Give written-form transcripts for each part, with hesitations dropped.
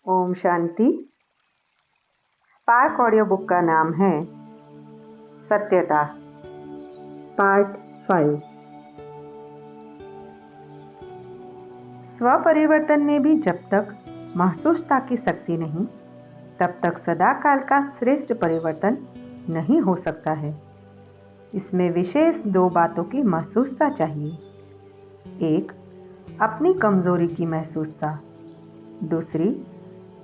Om Shanti. Spark audio book का नाम है सत्यता, पार्ट 5। स्व परिवर्तन में भी जब तक महसूसता की शक्ति नहीं, तब तक सदा काल का श्रेष्ठ परिवर्तन नहीं हो सकता है। इसमें विशेष 2 बातों की महसूसता चाहिए। एक, अपनी कमजोरी की महसूसता। दूसरी,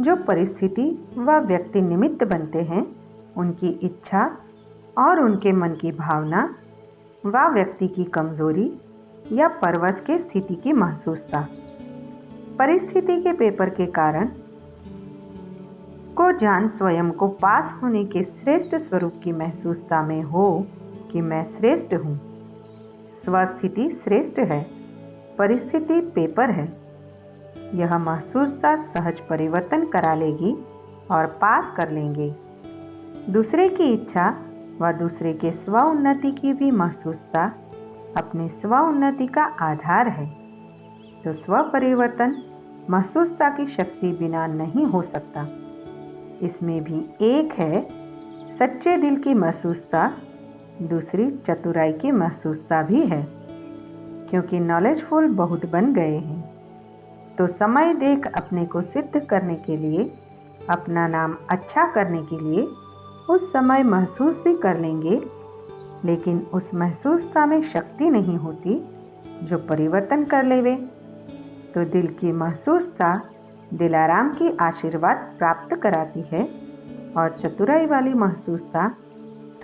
जो परिस्थिति व व्यक्ति निमित्त बनते हैं उनकी इच्छा और उनके मन की भावना व व्यक्ति की कमजोरी या परवश के स्थिति की महसूसता। परिस्थिति के पेपर के कारण को जान स्वयं को पास होने के श्रेष्ठ स्वरूप की महसूसता में हो कि मैं श्रेष्ठ हूँ। स्वस्थिति श्रेष्ठ है, परिस्थिति पेपर है। यह महसूसता सहज परिवर्तन करा लेगी और पास कर लेंगे। दूसरे की इच्छा व दूसरे के स्व उन्नति की भी महसूसता अपनी स्व उन्नति का आधार है। तो स्व परिवर्तन महसूसता की शक्ति बिना नहीं हो सकता। इसमें भी एक है सच्चे दिल की महसूसता, दूसरी चतुराई की महसूसता भी है। क्योंकि नॉलेजफुल बहुत बन गए हैं तो समय देख अपने को सिद्ध करने के लिए, अपना नाम अच्छा करने के लिए उस समय महसूस भी कर लेंगे, लेकिन उस महसूसता में शक्ति नहीं होती जो परिवर्तन कर लेवे। तो दिल की महसूसता दिलाराम की आशीर्वाद प्राप्त कराती है और चतुराई वाली महसूसता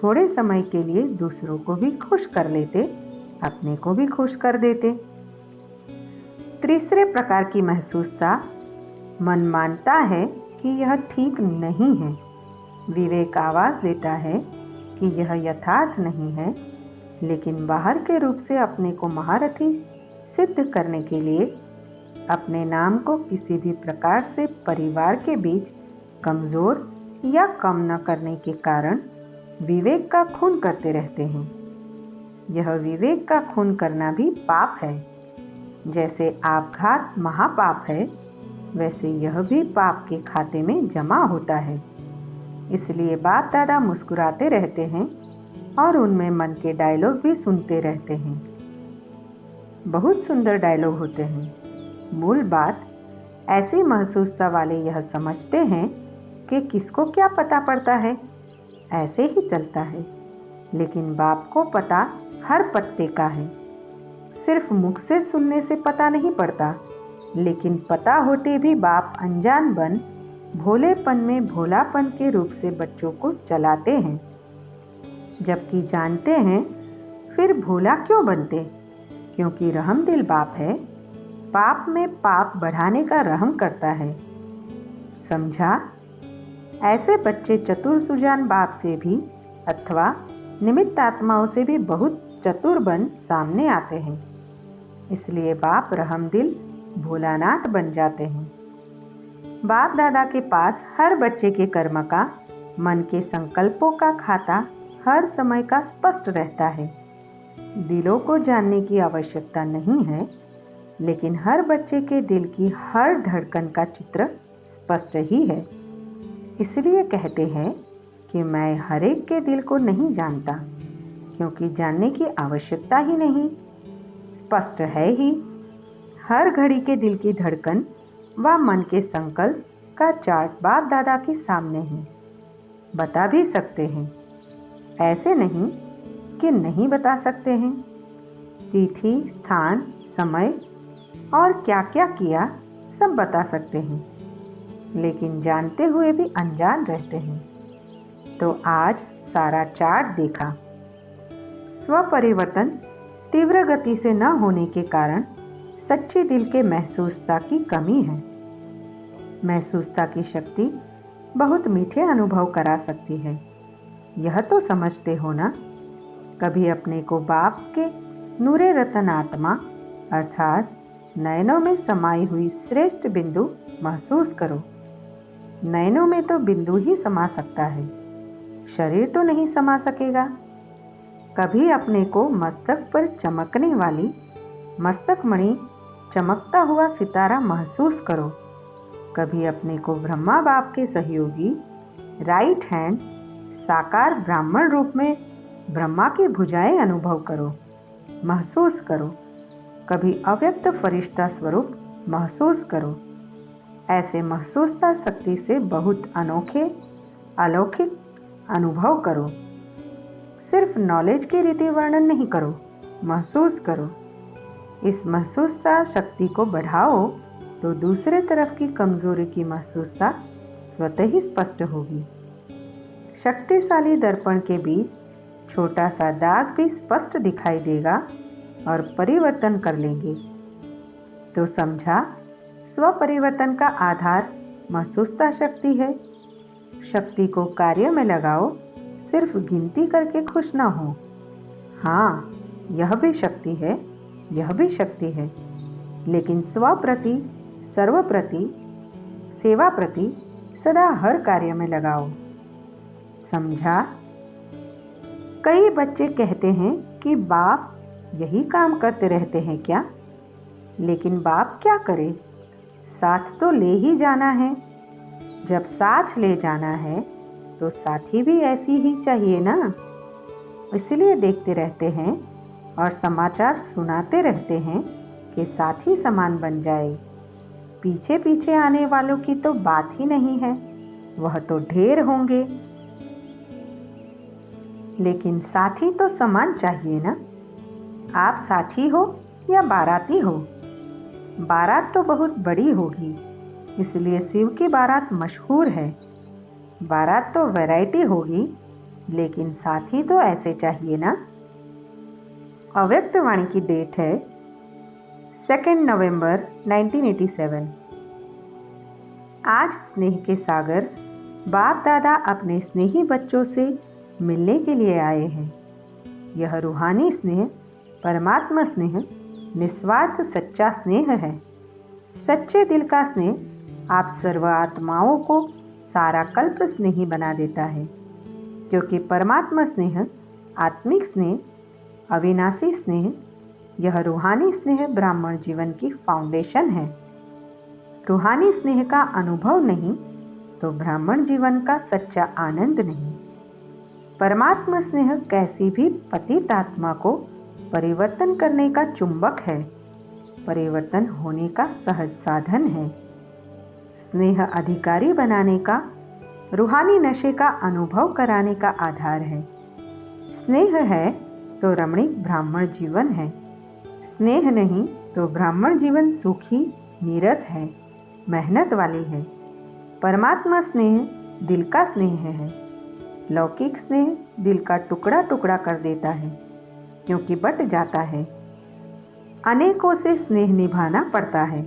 थोड़े समय के लिए दूसरों को भी खुश कर लेते, अपने को भी खुश कर देते। तीसरे प्रकार की महसूसता, मन मानता है कि यह ठीक नहीं है। विवेक आवाज देता है कि यह यथार्थ नहीं है, लेकिन बाहर के रूप से अपने को महारथी सिद्ध करने के लिए अपने नाम को किसी भी प्रकार से परिवार के बीच कमजोर या कम न करने के कारण विवेक का खून करते रहते हैं। यह विवेक का खून करना भी पाप है। जैसे आपघात महापाप है, वैसे यह भी पाप के खाते में जमा होता है। इसलिए बाप दादा मुस्कुराते रहते हैं और उनमें मन के डायलॉग भी सुनते रहते हैं। बहुत सुंदर डायलॉग होते हैं। मूल बात, ऐसी महसूसता वाले यह समझते हैं कि किसको क्या पता पड़ता है, ऐसे ही चलता है। लेकिन बाप को पता हर पत्ते का है। सिर्फ मुख से सुनने से पता नहीं पड़ता, लेकिन पता होते भी बाप अनजान बन भोलेपन में भोलापन के रूप से बच्चों को चलाते हैं। जबकि जानते हैं फिर भोला क्यों बनते? क्योंकि रहम दिल बाप है। पाप में पाप बढ़ाने का रहम करता है। समझा? ऐसे बच्चे चतुर सुजान बाप से भी अथवा निमित्त आत्माओं से भी बहुत चतुर बन सामने आते हैं। इसलिए बाप रहम दिल भोलानाथ बन जाते हैं। बाप दादा के पास हर बच्चे के कर्म का, मन के संकल्पों का खाता हर समय का स्पष्ट रहता है। दिलों को जानने की आवश्यकता नहीं है, लेकिन हर बच्चे के दिल की हर धड़कन का चित्र स्पष्ट ही है। इसलिए कहते हैं कि मैं हर एक के दिल को नहीं जानता, क्योंकि जानने की आवश्यकता ही नहीं, स्पष्ट है ही। हर घड़ी के दिल की धड़कन व मन के संकल्प का चार्ट बाप दादा के सामने है। बता भी सकते हैं, ऐसे नहीं कि नहीं बता सकते हैं। तिथि, स्थान, समय और क्या क्या किया सब बता सकते हैं, लेकिन जानते हुए भी अनजान रहते हैं। तो आज सारा चार्ट देखा। स्व परिवर्तन तीव्र गति से न होने के कारण सच्चे दिल के महसूसता की कमी है। महसूसता की शक्ति बहुत मीठे अनुभव करा सकती है। यह तो समझते हो ना? कभी अपने को बाप के नूरे रतन आत्मा अर्थात नयनों में समाई हुई श्रेष्ठ बिंदु महसूस करो। नयनों में तो बिंदु ही समा सकता है, शरीर तो नहीं समा सकेगा। कभी अपने को मस्तक पर चमकने वाली मस्तक मणि, चमकता हुआ सितारा महसूस करो। कभी अपने को ब्रह्मा बाप के सहयोगी राइट हैंड साकार ब्राह्मण रूप में ब्रह्मा की भुजाएं अनुभव करो, महसूस करो। कभी अव्यक्त फरिश्ता स्वरूप महसूस करो। ऐसे महसूसता शक्ति से बहुत अनोखे अलौकिक अनुभव करो। सिर्फ नॉलेज की रीति वर्णन नहीं करो, महसूस करो। इस महसूसता शक्ति को बढ़ाओ तो दूसरे तरफ की कमजोरी की महसूसता स्वतः ही स्पष्ट होगी। शक्तिशाली दर्पण के बीच छोटा सा दाग भी स्पष्ट दिखाई देगा और परिवर्तन कर लेंगे। तो समझा, स्व परिवर्तन का आधार महसूसता शक्ति है। शक्ति को कार्य में लगाओ, सिर्फ गिनती करके खुश ना हो। हाँ, यह भी शक्ति है, यह भी शक्ति है, लेकिन स्व प्रति, सर्व प्रति, सेवा प्रति सदा हर कार्य में लगाओ। समझा? कई बच्चे कहते हैं कि बाप यही काम करते रहते हैं क्या? लेकिन बाप क्या करे? साथ तो ले ही जाना है। जब साथ ले जाना है तो साथी भी ऐसी ही चाहिए ना। इसलिए देखते रहते हैं और समाचार सुनाते रहते हैं कि साथी समान बन जाए। पीछे पीछे आने वालों की तो बात ही नहीं है, वह तो ढेर होंगे। लेकिन साथी तो समान चाहिए ना। आप साथी हो या बाराती हो? बारात तो बहुत बड़ी होगी, इसलिए शिव की बारात मशहूर है। बारात तो वैरायटी होगी, लेकिन साथी तो ऐसे चाहिए ना। अव्यक्त वाणी की डेट है 2 नवंबर 1987। आज स्नेह के सागर बाप दादा अपने स्नेही बच्चों से मिलने के लिए आए हैं। यह रूहानी स्नेह, परमात्मा स्नेह, निस्वार्थ सच्चा स्नेह है। सच्चे दिल का स्नेह आप सर्व आत्माओं को सारा कल्प स्नेही बना देता है, क्योंकि परमात्मा स्नेह, आत्मिक स्नेह, अविनाशी स्नेह, यह रूहानी स्नेह ब्राह्मण जीवन की फाउंडेशन है। रूहानी स्नेह का अनुभव नहीं तो ब्राह्मण जीवन का सच्चा आनंद नहीं। परमात्मा स्नेह कैसी भी पतित आत्मा को परिवर्तन करने का चुंबक है, परिवर्तन होने का सहज साधन है। स्नेह अधिकारी बनाने का, रूहानी नशे का अनुभव कराने का आधार है। स्नेह है तो रमणीक ब्राह्मण जीवन है। स्नेह नहीं तो ब्राह्मण जीवन सुखी नीरस है, मेहनत वाली है। परमात्मा स्नेह दिल का स्नेह है। लौकिक स्नेह दिल का टुकड़ा टुकड़ा कर देता है, क्योंकि बट जाता है। अनेकों से स्नेह निभाना पड़ता है।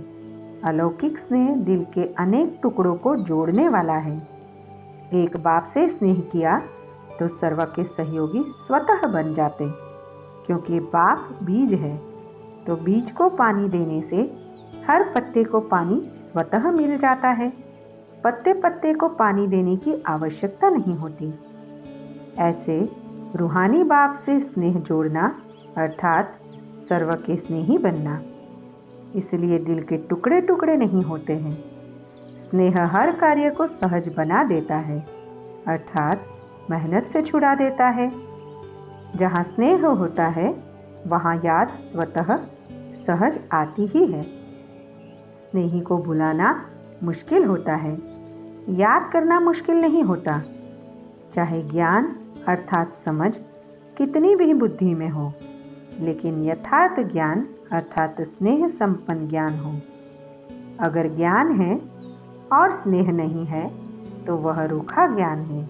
अलौकिक स्नेह दिल के अनेक टुकड़ों को जोड़ने वाला है। एक बाप से स्नेह किया तो सर्व के सहयोगी स्वतः बन जाते, क्योंकि बाप बीज है। तो बीज को पानी देने से हर पत्ते को पानी स्वतः मिल जाता है। पत्ते पत्ते को पानी देने की आवश्यकता नहीं होती। ऐसे रूहानी बाप से स्नेह जोड़ना अर्थात सर्व के स्नेही बनना। इसलिए दिल के टुकड़े टुकड़े नहीं होते हैं। स्नेह हर कार्य को सहज बना देता है, अर्थात मेहनत से छुड़ा देता है। जहाँ स्नेह होता है वहाँ याद स्वतः सहज आती ही है। स्नेही को भुलाना मुश्किल होता है, याद करना मुश्किल नहीं होता। चाहे ज्ञान अर्थात समझ कितनी भी बुद्धि में हो, लेकिन यथार्थ ज्ञान अर्थात स्नेह संपन्न ज्ञान हो। अगर ज्ञान है और स्नेह नहीं है तो वह रूखा ज्ञान है।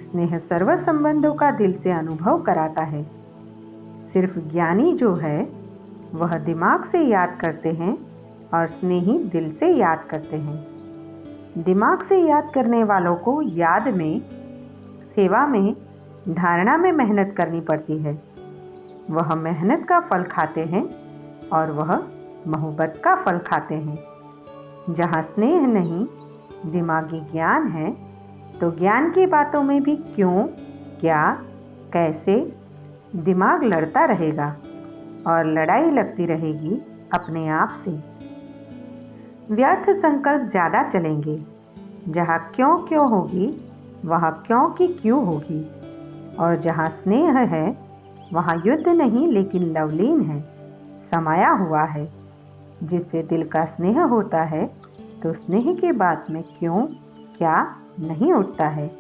स्नेह सर्व संबंधों का दिल से अनुभव कराता है। सिर्फ ज्ञानी जो है वह दिमाग से याद करते हैं और स्नेही दिल से याद करते हैं। दिमाग से याद करने वालों को याद में, सेवा में, धारणा में मेहनत करनी पड़ती है। वह मेहनत का फल खाते हैं और वह मोहब्बत का फल खाते हैं। जहाँ स्नेह नहीं, दिमागी ज्ञान है, तो ज्ञान की बातों में भी क्यों, क्या, कैसे दिमाग लड़ता रहेगा और लड़ाई लगती रहेगी अपने आप से। व्यर्थ संकल्प ज़्यादा चलेंगे। जहाँ क्यों क्यों होगी वहाँ क्यों की क्यों होगी। और जहाँ स्नेह है वहाँ युद्ध नहीं लेकिन लवलीन है, समाया हुआ है। जिससे दिल का स्नेह होता है तो स्नेह के बाद में क्यों क्या नहीं उठता है।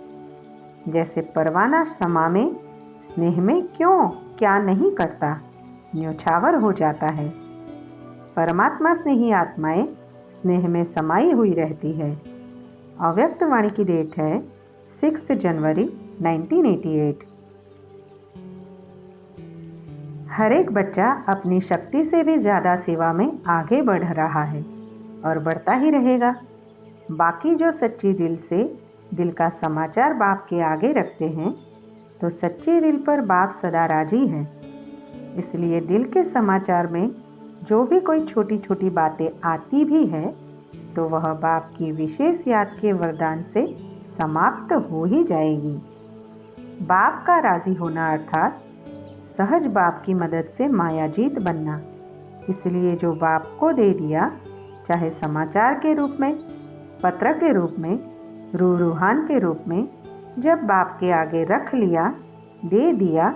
जैसे परवाना समा में स्नेह में क्यों क्या नहीं करता, न्योछावर हो जाता है। परमात्मा स्नेही आत्माएं स्नेह में समाई हुई रहती है। अव्यक्त वाणी की डेट है 6 जनवरी 1988। हर एक बच्चा अपनी शक्ति से भी ज़्यादा सेवा में आगे बढ़ रहा है और बढ़ता ही रहेगा। बाकी जो सच्ची दिल से दिल का समाचार बाप के आगे रखते हैं तो सच्चे दिल पर बाप सदा राजी है। इसलिए दिल के समाचार में जो भी कोई छोटी छोटी बातें आती भी है तो वह बाप की विशेष याद के वरदान से समाप्त हो ही जाएगी। बाप का राजी होना अर्थात सहज बाप की मदद से मायाजीत बनना। इसलिए जो बाप को दे दिया, चाहे समाचार के रूप में, पत्र के रूप में, रूहान के रूप में, जब बाप के आगे रख लिया, दे दिया,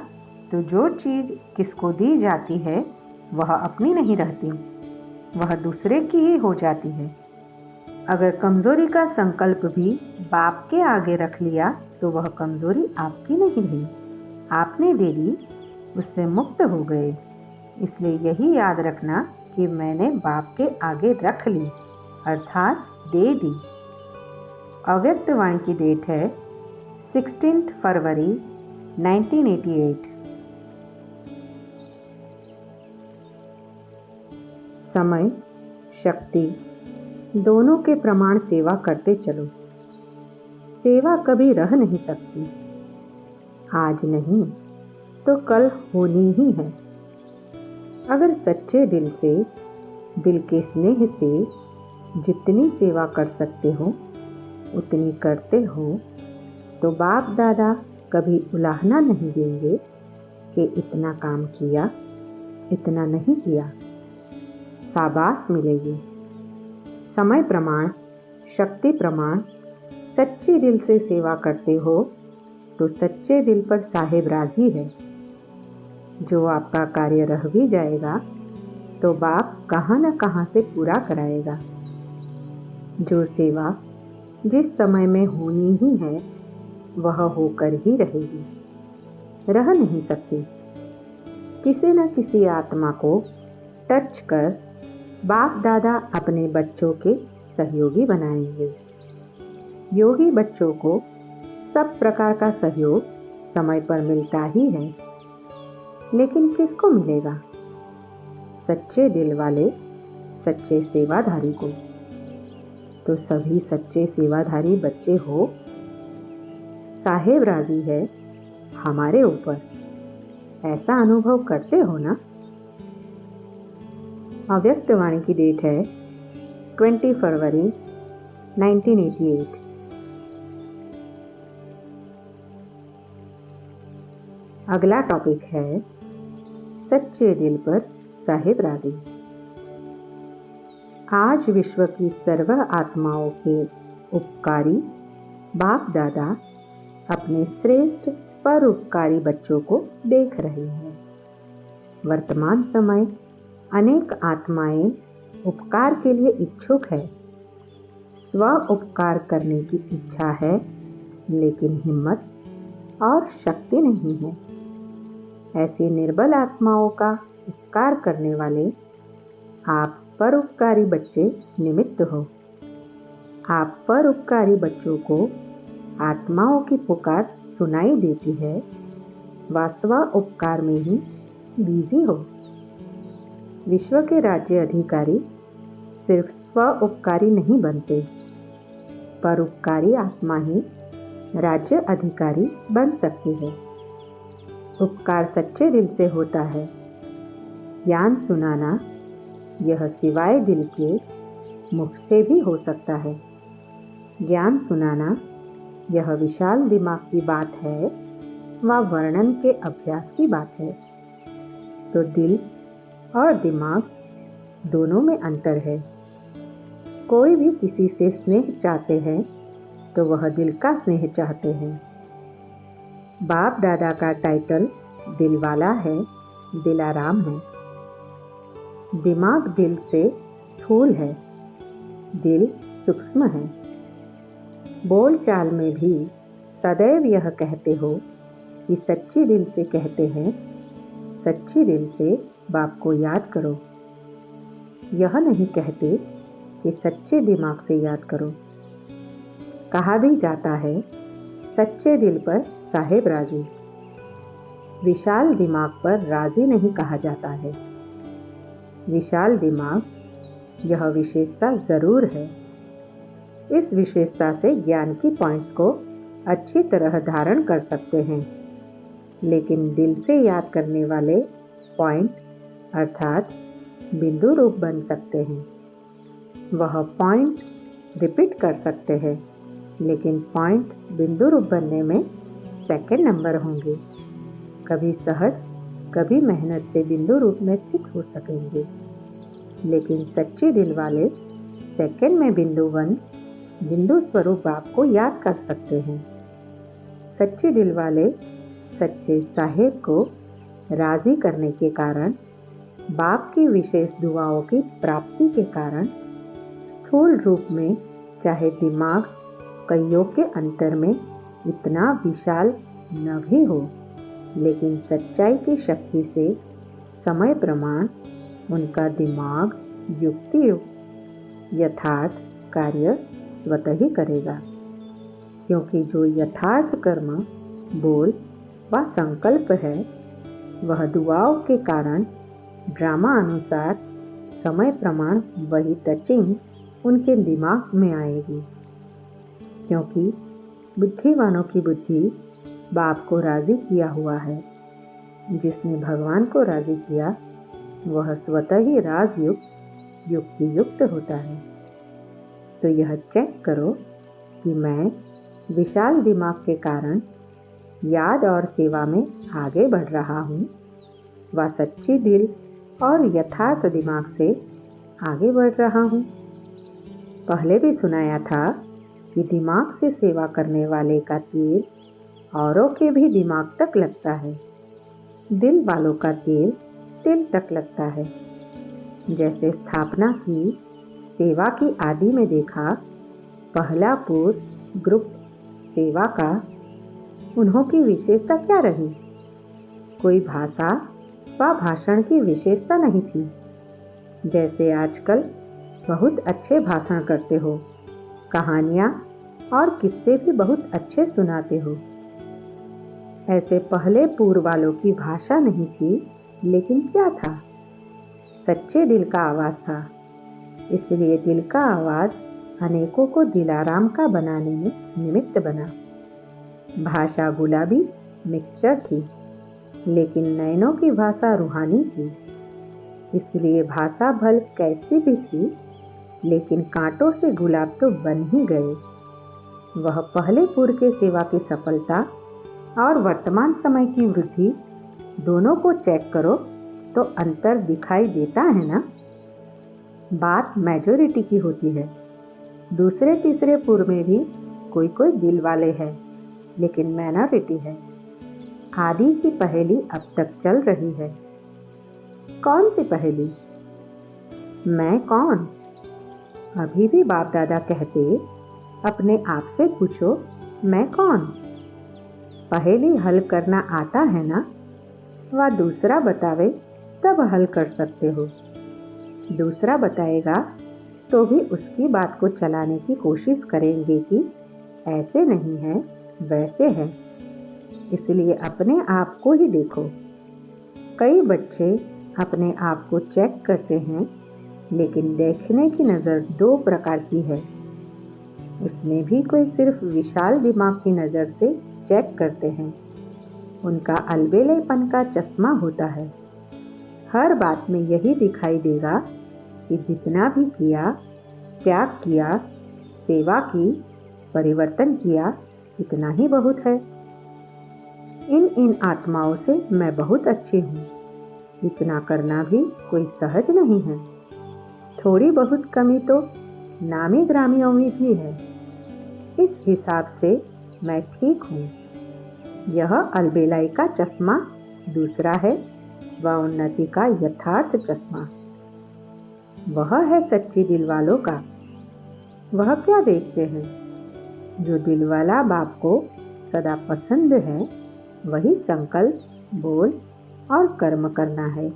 तो जो चीज़ किसको दी जाती है वह अपनी नहीं रहती, वह दूसरे की ही हो जाती है। अगर कमज़ोरी का संकल्प भी बाप के आगे रख लिया तो वह कमज़ोरी आपकी नहीं रही, आपने दे दी, उससे मुक्त हो गए। इसलिए यही याद रखना कि मैंने बाप के आगे रख ली अर्थात दे दी। अव्यक्त वाणी की डेट है 16 फरवरी 1988। समय शक्ति दोनों के प्रमाण सेवा करते चलो। सेवा कभी रह नहीं सकती, आज नहीं तो कल होनी ही है। अगर सच्चे दिल से, दिल के स्नेह से जितनी सेवा कर सकते हो उतनी करते हो तो बाप दादा कभी उलाहना नहीं देंगे कि इतना काम किया, इतना नहीं किया। शाबाश मिलेगी। समय प्रमाण, शक्ति प्रमाण, सच्चे दिल से सेवा करते हो तो सच्चे दिल पर साहेब राजी है। जो आपका कार्य रह भी जाएगा तो बाप कहाँ न कहाँ से पूरा कराएगा। जो सेवा जिस समय में होनी ही है वह होकर ही रहेगी, रह नहीं सकती। किसी न किसी आत्मा को टच कर बाप दादा अपने बच्चों के सहयोगी बनाएंगे। योगी बच्चों को सब प्रकार का सहयोग समय पर मिलता ही है, लेकिन किसको मिलेगा? सच्चे दिल वाले सच्चे सेवाधारी को। तो सभी सच्चे सेवाधारी बच्चे हो, साहेब राजी है हमारे ऊपर, ऐसा अनुभव करते हो ना? अव्यक्त वाणी की डेट है 20 फरवरी 1988। अगला टॉपिक है सच्चे दिल पर साहेब राजी। आज विश्व की सर्व आत्माओं के उपकारी बाप दादा अपने श्रेष्ठ परोपकारी बच्चों को देख रहे हैं। वर्तमान समय अनेक आत्माएं उपकार के लिए इच्छुक है, स्व उपकार करने की इच्छा है, लेकिन हिम्मत और शक्ति नहीं है। ऐसी निर्बल आत्माओं का उपकार करने वाले आप परोपकारी बच्चे निमित्त हो। आप परोपकारी बच्चों को आत्माओं की पुकार सुनाई देती है, व स्व उपकार में ही बिजी हो। विश्व के राज्य अधिकारी सिर्फ स्व उपकारी नहीं बनते, परोपकारी आत्मा ही राज्य अधिकारी बन सकती है। उपकार सच्चे दिल से होता है। ज्ञान सुनाना यह सिवाय दिल के मुख से भी हो सकता है। ज्ञान सुनाना यह विशाल दिमाग की बात है व वर्णन के अभ्यास की बात है। तो दिल और दिमाग दोनों में अंतर है। कोई भी किसी से स्नेह चाहते हैं तो वह दिल का स्नेह चाहते हैं। बाप दादा का टाइटल दिल वाला है, दिलाराम है। दिमाग दिल से स्थूल है, दिल सूक्ष्म है। बोलचाल में भी सदैव यह कहते हो कि सच्ची दिल से कहते हैं, सच्ची दिल से बाप को याद करो। यह नहीं कहते कि सच्चे दिमाग से याद करो। कहा भी जाता है सच्चे दिल पर साहेब राजी। विशाल दिमाग पर राजी नहीं कहा जाता है। विशाल दिमाग यह विशेषता जरूर है। इस विशेषता से ज्ञान की पॉइंट्स को अच्छी तरह धारण कर सकते हैं, लेकिन दिल से याद करने वाले पॉइंट अर्थात बिंदु रूप बन सकते हैं। वह पॉइंट रिपीट कर सकते हैं, लेकिन पॉइंट बिंदु रूप बनने में सेकंड नंबर होंगे। कभी सहज, कभी मेहनत से बिंदु रूप में स्थित हो सकेंगे, लेकिन सच्चे दिल वाले सेकंड में बिंदु स्वरूप बाप को याद कर सकते हैं। सच्चे दिल वाले सच्चे साहेब को राजी करने के कारण, बाप की विशेष दुआओं की प्राप्ति के कारण स्थूल रूप में चाहे दिमाग कईयों के अंतर में इतना विशाल न भी हो, लेकिन सच्चाई की शक्ति से समय प्रमाण उनका दिमाग युक्ति यथार्थ कार्य स्वतः ही करेगा, क्योंकि जो यथार्थ कर्म, बोल व संकल्प है वह दुआओं के कारण ड्रामा अनुसार समय प्रमाण वही टचिंग उनके दिमाग में आएगी। क्योंकि बुद्धिवानों की बुद्धि बाप को राजी किया हुआ है। जिसने भगवान को राजी किया वह स्वतः ही राजयुक्त युक्ति युक्त होता है। तो यह चेक करो कि मैं विशाल दिमाग के कारण याद और सेवा में आगे बढ़ रहा हूँ व सच्ची दिल और यथार्थ दिमाग से आगे बढ़ रहा हूँ। पहले भी सुनाया था कि दिमाग से सेवा करने वाले का तेल औरों के भी दिमाग तक लगता है। दिल वालों का तेल दिल तक लगता है। जैसे स्थापना की सेवा की आदि में देखा, पहला पूर्व ग्रुप सेवा का उन्हों की विशेषता क्या रही? कोई भाषा व भाषण की विशेषता नहीं थी। जैसे आजकल बहुत अच्छे भाषण करते हो, कहानियाँ और किस्से भी बहुत अच्छे सुनाते हो। ऐसे पहले पूर्व वालों की भाषा नहीं थी, लेकिन क्या था? सच्चे दिल का आवाज़ था। इसलिए दिल का आवाज़ अनेकों को दिलाराम का बनाने में निमित्त बना। भाषा गुलाबी मिक्सचर थी, लेकिन नयनों की भाषा रूहानी थी। इसलिए भाषा भल कैसी भी थी, लेकिन कांटों से गुलाब तो बन ही गए। वह पहले पूर्व के सेवा की सफलता और वर्तमान समय की वृद्धि दोनों को चेक करो तो अंतर दिखाई देता है ना। बात मेजॉरिटी की होती है। दूसरे तीसरे पूर्व में भी कोई कोई दिल वाले हैं, लेकिन माइनॉरिटी है। आदि की पहेली अब तक चल रही है। कौन सी पहेली? मैं कौन? अभी भी बाप दादा कहते अपने आप से पूछो, मैं कौन? पहेली हल करना आता है ना? वह दूसरा बतावे तब हल कर सकते हो। दूसरा बताएगा तो भी उसकी बात को चलाने की कोशिश करेंगे कि ऐसे नहीं है, वैसे है। इसलिए अपने आप को ही देखो। कई बच्चे अपने आप को चेक करते हैं, लेकिन देखने की नज़र दो प्रकार की है। उसमें भी कोई सिर्फ विशाल दिमाग की नज़र से चेक करते हैं। उनका अलबेलेपन का चश्मा होता है। हर बात में यही दिखाई देगा कि जितना भी किया, त्याग किया, सेवा की, परिवर्तन किया, इतना ही बहुत है। इन आत्माओं से मैं बहुत अच्छी हूँ। इतना करना भी कोई सहज नहीं है। थोड़ी बहुत कमी तो नामी ग्रामियों में भी है। इस हिसाब से मैं ठीक हूँ। यह अलबेलाई का चश्मा दूसरा है स्वोन्नति का यथार्थ चश्मा। वह है सच्ची दिल वालों का। वह क्या देखते हैं? जो दिल वाला बाप को सदा पसंद है वही संकल्प, बोल और कर्म करना है।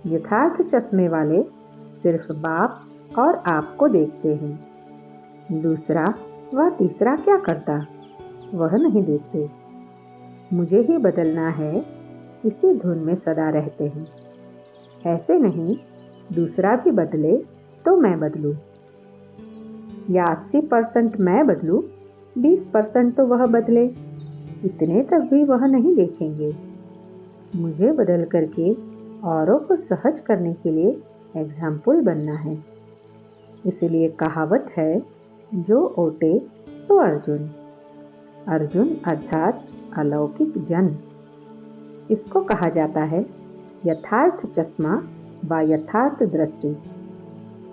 यथार्थ चश्मे वाले सिर्फ बाप और आपको देखते हैं। दूसरा व तीसरा क्या करता वह नहीं देखते। मुझे ही बदलना है, इसी धुन में सदा रहते हैं। ऐसे नहीं दूसरा भी बदले तो मैं बदलूं, या 80% मैं बदलूं, 20% तो वह बदले, इतने तक भी वह नहीं देखेंगे। मुझे बदल करके औरों को सहज करने के लिए एग्जाम्पल बनना है। इसलिए कहावत है, जो ओटे सो अर्जुन। अर्जुन अर्थात अलौकिक जन। इसको कहा जाता है यथार्थ चश्मा व यथार्थ दृष्टि।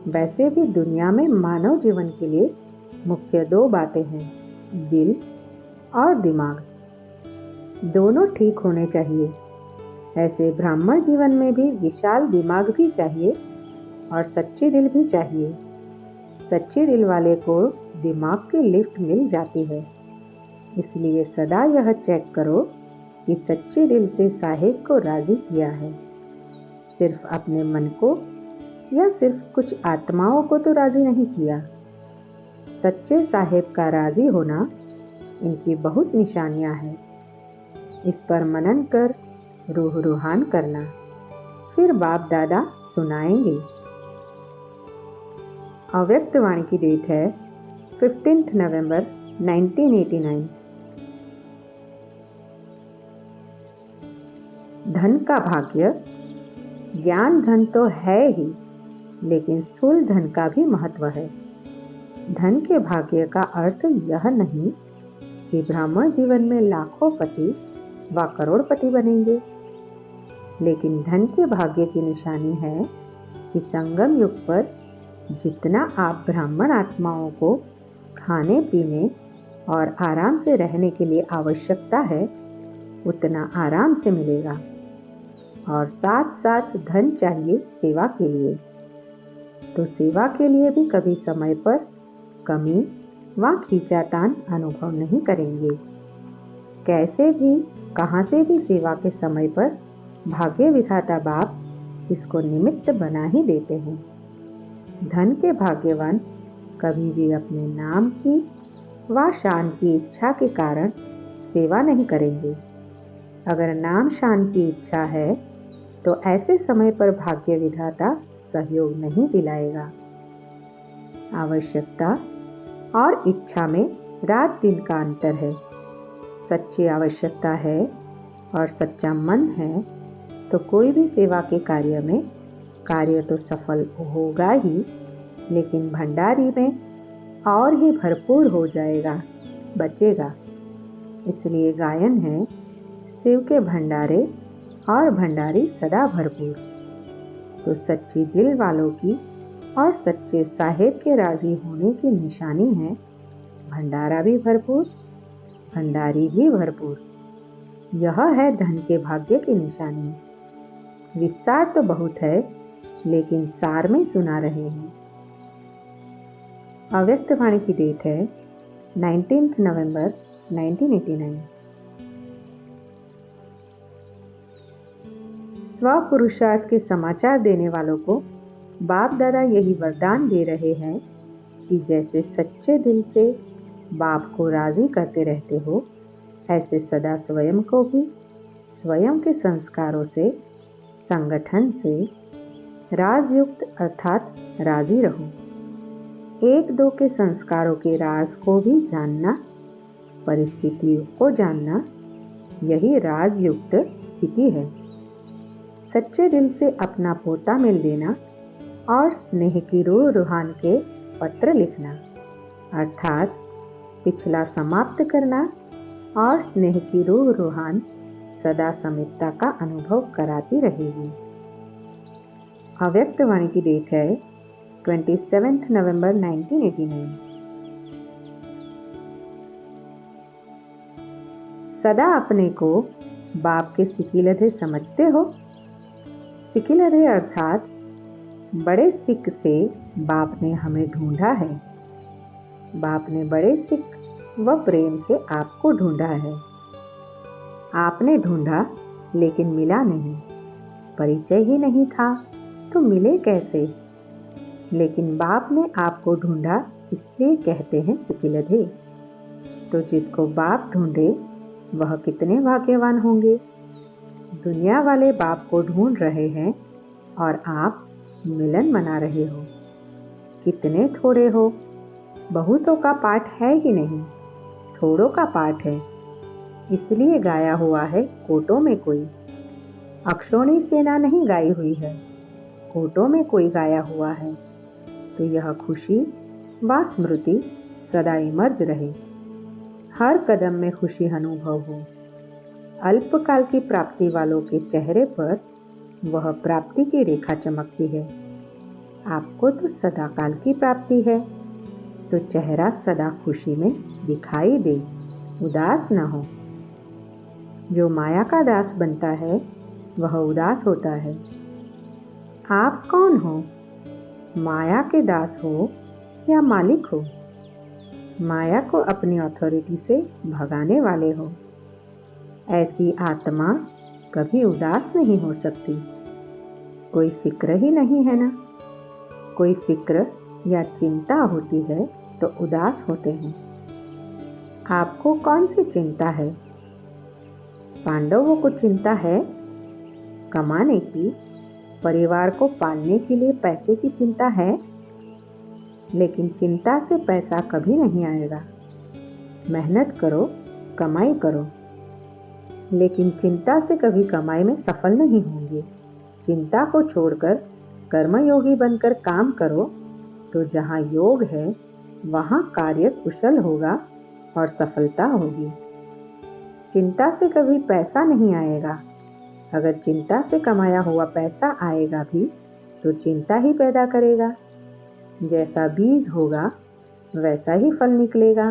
वैसे भी दुनिया में मानव जीवन के लिए मुख्य 2 बातें हैं, दिल और दिमाग। दोनों ठीक होने चाहिए। ऐसे ब्राह्मण जीवन में भी विशाल दिमाग भी चाहिए और सच्ची दिल भी चाहिए। सच्चे दिल वाले को दिमाग की लिफ्ट मिल जाती है। इसलिए सदा यह चेक करो कि सच्चे दिल से साहेब को राजी किया है। सिर्फ अपने मन को या सिर्फ कुछ आत्माओं को तो राजी नहीं किया। सच्चे साहेब का राजी होना इनकी बहुत निशानियां हैं। इस पर मनन कर रूह रूहान करना, फिर बाप दादा सुनाएंगे। अव्यक्त वाणी की डेट है 15 नवंबर 1989। धन का भाग्य। ज्ञान धन तो है ही, लेकिन स्थूल धन का भी महत्व है। धन के भाग्य का अर्थ यह नहीं कि ब्राह्मण जीवन में लाखों पति व करोड़पति बनेंगे, लेकिन धन के भाग्य की निशानी है कि संगम युग पर जितना आप ब्राह्मण आत्माओं को खाने पीने और आराम से रहने के लिए आवश्यकता है, उतना आराम से मिलेगा। और साथ साथ धन चाहिए सेवा के लिए, तो सेवा के लिए भी कभी समय पर कमी व खींचातान अनुभव नहीं करेंगे। कैसे भी कहाँ से भी सेवा के समय पर भाग्य विधाता बाप इसको निमित्त बना ही देते हैं। धन के भाग्यवान कभी भी अपने नाम की व शान की इच्छा के कारण सेवा नहीं करेंगे। अगर नाम शान की इच्छा है तो ऐसे समय पर भाग्य विधाता सहयोग नहीं दिलाएगा। आवश्यकता और इच्छा में रात दिन का अंतर है। सच्ची आवश्यकता है और सच्चा मन है तो कोई भी सेवा के कार्य में कार्य तो सफल होगा ही, लेकिन भंडारी में और ही भरपूर हो जाएगा, बचेगा। इसलिए गायन है, शिव के भंडारे और भंडारी सदा भरपूर। तो सच्ची दिल वालों की और सच्चे साहेब के राजी होने की निशानी है भंडारा भी भरपूर, भंडारी भी भरपूर। यह है धन के भाग्य की निशानी। विस्तार तो बहुत है, लेकिन सार में सुना रहे हैं। अव्यक्त वाणी की डेट है 19 नवंबर 1989। स्वपुरुषार्थ के समाचार देने वालों को बाप दादा यही वरदान दे रहे हैं कि जैसे सच्चे दिल से बाप को राजी करते रहते हो, ऐसे सदा स्वयं को भी स्वयं के संस्कारों से, संगठन से राजयुक्त अर्थात राजी रहो। एक दो के संस्कारों के राज को भी जानना, परिस्थितियों को जानना, यही राजयुक्त स्थिति है। सच्चे दिल से अपना पोता मिल देना और स्नेह की रूह रूहान के पत्र लिखना, अर्थात पिछला समाप्त करना और स्नेह की रूह रूहान सदा समितता का अनुभव कराती रहेगी। अव्यक्त वाणी की डेट है 27 नवंबर 1989। सदा अपने को बाप के सिकीलधे समझते हो? सिकीलधे अर्थात बड़े सिक से बाप ने हमें ढूंढा है। बाप ने बड़े सिक व प्रेम से आपको ढूंढा है। आपने ढूंढा लेकिन मिला नहीं, परिचय ही नहीं था तो मिले कैसे? लेकिन बाप ने आपको ढूंढा, इसलिए कहते हैं सिकीलधे। तो जिसको बाप ढूंढे वह कितने भाग्यवान होंगे। दुनिया वाले बाप को ढूंढ रहे हैं और आप मिलन मना रहे हो। कितने थोड़े हो। बहुतों का पाठ है ही नहीं, थोड़ों का पाठ है। इसलिए गाया हुआ है कोटों में कोई। अक्षौणी सेना नहीं गाई हुई है, कोटों में कोई गाया हुआ है। तो यह खुशी व स्मृति सदा इमर्ज रहे। हर कदम में खुशी अनुभव हो। अल्पकाल की प्राप्ति वालों के चेहरे पर वह प्राप्ति की रेखा चमकती है। आपको तो सदाकाल की प्राप्ति है, तो चेहरा सदा खुशी में दिखाई दे, उदास न हो। जो माया का दास बनता है वह उदास होता है। आप कौन हो? माया के दास हो या मालिक हो? माया को अपनी अथॉरिटी से भगाने वाले हो। ऐसी आत्मा कभी उदास नहीं हो सकती। कोई फिक्र ही नहीं है ना। कोई फिक्र या चिंता होती है तो उदास होते हैं। आपको कौन सी चिंता है? पांडवों को चिंता है कमाने की, परिवार को पालने के लिए पैसे की चिंता है। लेकिन चिंता से पैसा कभी नहीं आएगा। मेहनत करो, कमाई करो, लेकिन चिंता से कभी कमाई में सफल नहीं होंगे। चिंता को छोड़कर कर्मयोगी बनकर काम करो, तो जहाँ योग है वहाँ कार्य कुशल होगा और सफलता होगी। चिंता से कभी पैसा नहीं आएगा। अगर चिंता से कमाया हुआ पैसा आएगा भी तो चिंता ही पैदा करेगा। जैसा बीज होगा वैसा ही फल निकलेगा।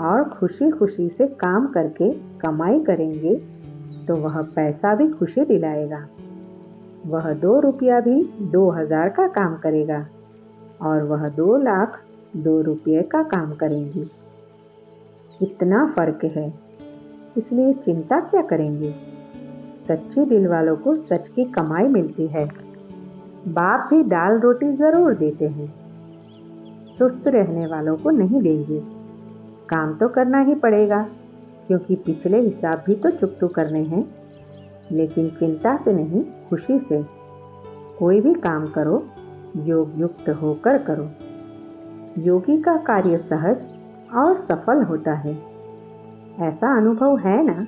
और खुशी खुशी से काम करके कमाई करेंगे तो वह पैसा भी खुशी दिलाएगा। वह 2 रुपया भी 2000 का काम करेगा और वह 2 लाख 2 रुपये का काम करेंगे। इतना फर्क है, इसलिए चिंता क्या करेंगे। सच्चे दिल वालों को सच की कमाई मिलती है। बाप भी दाल रोटी जरूर देते हैं, सुस्त रहने वालों को नहीं देंगे। काम तो करना ही पड़ेगा, क्योंकि पिछले हिसाब भी तो चुकतू करने हैं। लेकिन चिंता से नहीं, खुशी से। कोई भी काम करो, योग युक्त होकर करो। योगी का कार्य सहज और सफल होता है। ऐसा अनुभव है ना।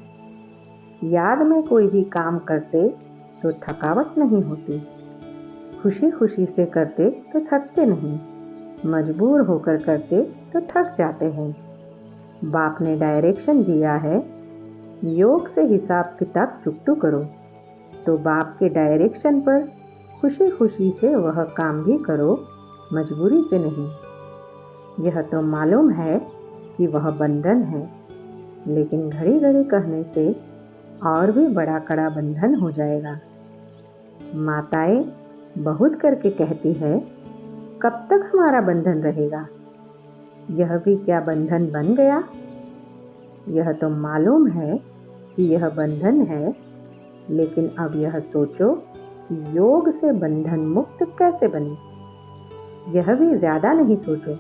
याद में कोई भी काम करते तो थकावट नहीं होती। खुशी खुशी से करते तो थकते नहीं। मजबूर होकर करते तो थक जाते हैं। बाप ने डायरेक्शन दिया है, योग से हिसाब किताब चुकतू करो। तो बाप के डायरेक्शन पर खुशी खुशी से वह काम भी करो, मजबूरी से नहीं। यह तो मालूम है कि वह बंधन है, लेकिन घड़ी घड़ी कहने से और भी बड़ा कड़ा बंधन हो जाएगा। माताएं बहुत करके कहती है, कब तक हमारा बंधन रहेगा। यह भी क्या बंधन बन गया। यह तो मालूम है कि यह बंधन है, लेकिन अब यह सोचो कि योग से बंधन मुक्त कैसे बने। यह भी ज्यादा नहीं सोचो।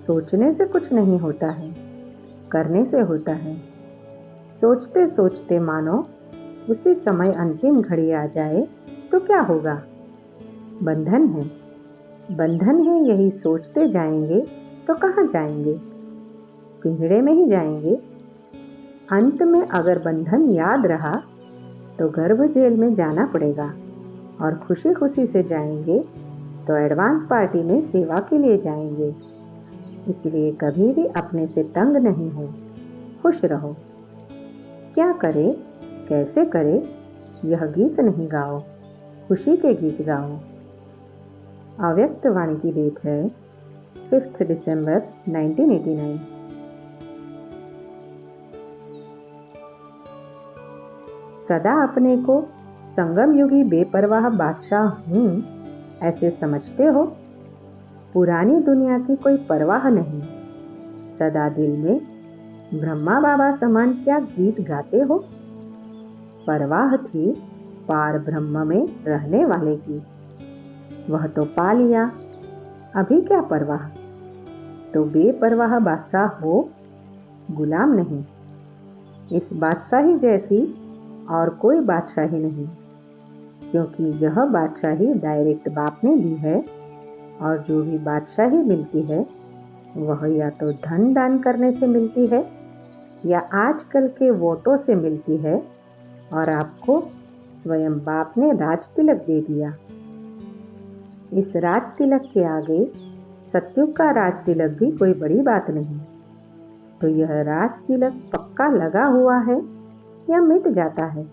सोचने से कुछ नहीं होता है, करने से होता है। सोचते सोचते मानो उसी समय अंतिम घड़ी आ जाए तो क्या होगा। बंधन है, बंधन है, यही सोचते जाएंगे तो कहाँ जाएंगे। पिंजड़े में ही जाएंगे। अंत में अगर बंधन याद रहा तो गर्भ जेल में जाना पड़ेगा। और खुशी खुशी से जाएंगे तो एडवांस पार्टी में सेवा के लिए जाएंगे। इसलिए कभी भी अपने से तंग नहीं हो, खुश रहो। क्या करे, कैसे करे, यह गीत नहीं गाओ, खुशी के गीत गाओ। अव्यक्त वाणी की डेट है 5 दिसंबर 1989। सदा अपने को संगम युगी बेपरवाह बादशाह हूँ ऐसे समझते हो। पुरानी दुनिया की कोई परवाह नहीं। सदा दिल में ब्रह्मा बाबा समान क्या गीत गाते हो। परवाह थी पार ब्रह्म में रहने वाले की, वह तो पा लिया, अभी क्या परवाह। तो बेपरवाह बादशाह हो, गुलाम नहीं। इस बादशाही जैसी और कोई बादशाही नहीं, क्योंकि यह बादशाही डायरेक्ट बाप ने दी है। और जो भी बादशाही मिलती है वह या तो धन दान करने से मिलती है या आजकल के वोटों से मिलती है। और आपको स्वयं बाप ने राज तिलक दे दिया। इस राज तिलक के आगे सतयुग का राज तिलक भी कोई बड़ी बात नहीं। तो यह राज तिलक पक्का लगा हुआ है या मिट जाता है।